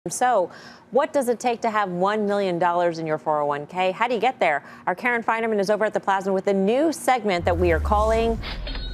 So, what does it take to have $1 million in your 401k? How do you get there? Our Karen Feinerman is over at the Plaza with a new segment that we are calling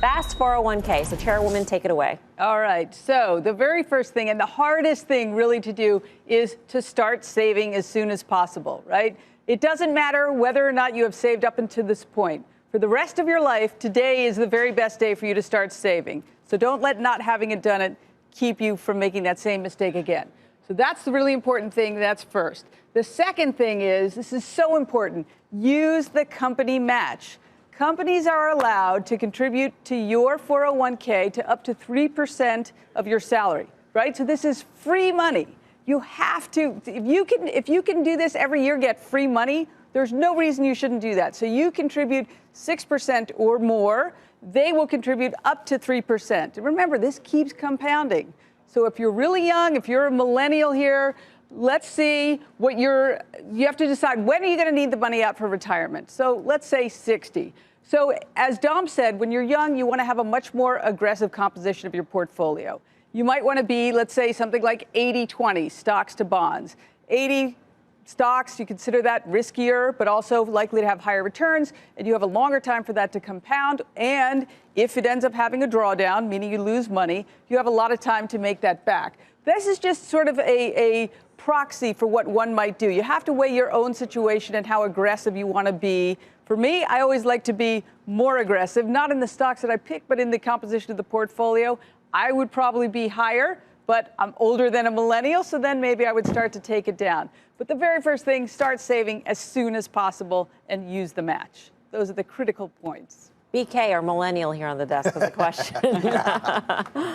Fast 401k. So, Chairwoman, take it away. All right. So, the very first thing and the hardest thing really to do is to start saving as soon as possible, right? It doesn't matter whether or not you have saved up until this point. For the rest of your life, today is the very best day for you to start saving. So, don't let not having it done it keep you from making that same mistake again. So that's the really important thing. That's first. The second thing is, this is so important, use the company match. Companies are allowed to contribute to your 401k to up to 3% of your salary, right? So this is free money. You have to, if you can do this every year, get free money, there's no reason you shouldn't do that. So you contribute 6% or more, they will contribute up to 3%. And remember, this keeps compounding. So if you're really young, if you're a millennial here, let's see what you have to decide when are you going to need the money out for retirement. So let's say 60. So as Dom said, when you're young, you want to have a much more aggressive composition of your portfolio. You might want to be, let's say, something like 80-20, stocks to bonds. 80 stocks, you consider that riskier, but also likely to have higher returns, and you have a longer time for that to compound. And if it ends up having a drawdown, meaning you lose money, you have a lot of time to make that back. This is just sort of a proxy for what one might do. You have to weigh your own situation and how aggressive you want to be. For me, I always like to be more aggressive, not in the stocks that I pick, but in the composition of the portfolio. I would probably be higher, but I'm older than a millennial, so then maybe I would start to take it down. But the very first thing, start saving as soon as possible and use the match. Those are the critical points. BK, our millennial here on the desk, has a question.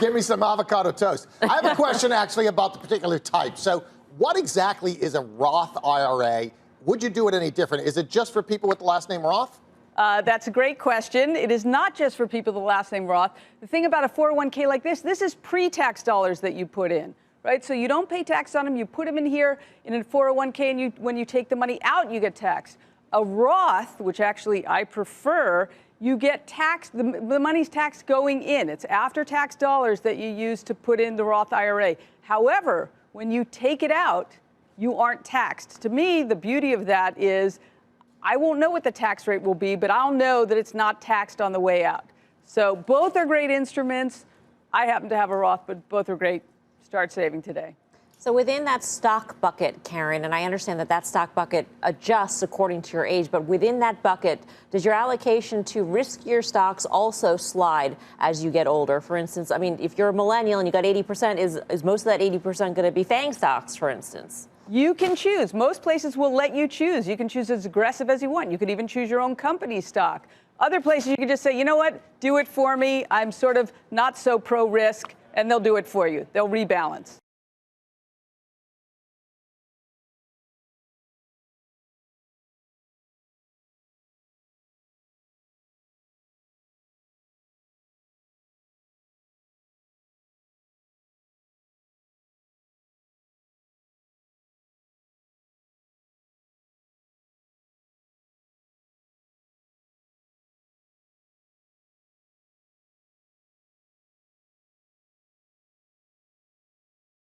Give me some avocado toast. I have a question actually about the particular type. So what exactly is a Roth IRA? Would you do it any different? Is it just for people with the last name Roth? That's a great question. It is not just for people with the last name Roth. The thing about a 401k like this is pre-tax dollars that you put in, right? So you don't pay tax on them. You put them in here in a 401k, and when you take the money out, you get taxed. A Roth, which actually I prefer, you get taxed. The money's taxed going in. It's after-tax dollars that you use to put in the Roth IRA. However, when you take it out, you aren't taxed. To me, the beauty of that is I won't know what the tax rate will be, but I'll know that it's not taxed on the way out. So both are great instruments. I happen to have a Roth, but both are great. Start saving today. So within that stock bucket, Karen, and I understand that that stock bucket adjusts according to your age, but within that bucket, does your allocation to riskier stocks also slide as you get older? For instance, I mean, if you're a millennial and you got 80%, is most of that 80% going to be FANG stocks, for instance? You can choose. Most places will let you choose. You can choose as aggressive as you want. You could even choose your own company stock. Other places you can just say, you know what, do it for me. I'm sort of not so pro-risk, and they'll do it for you. They'll rebalance.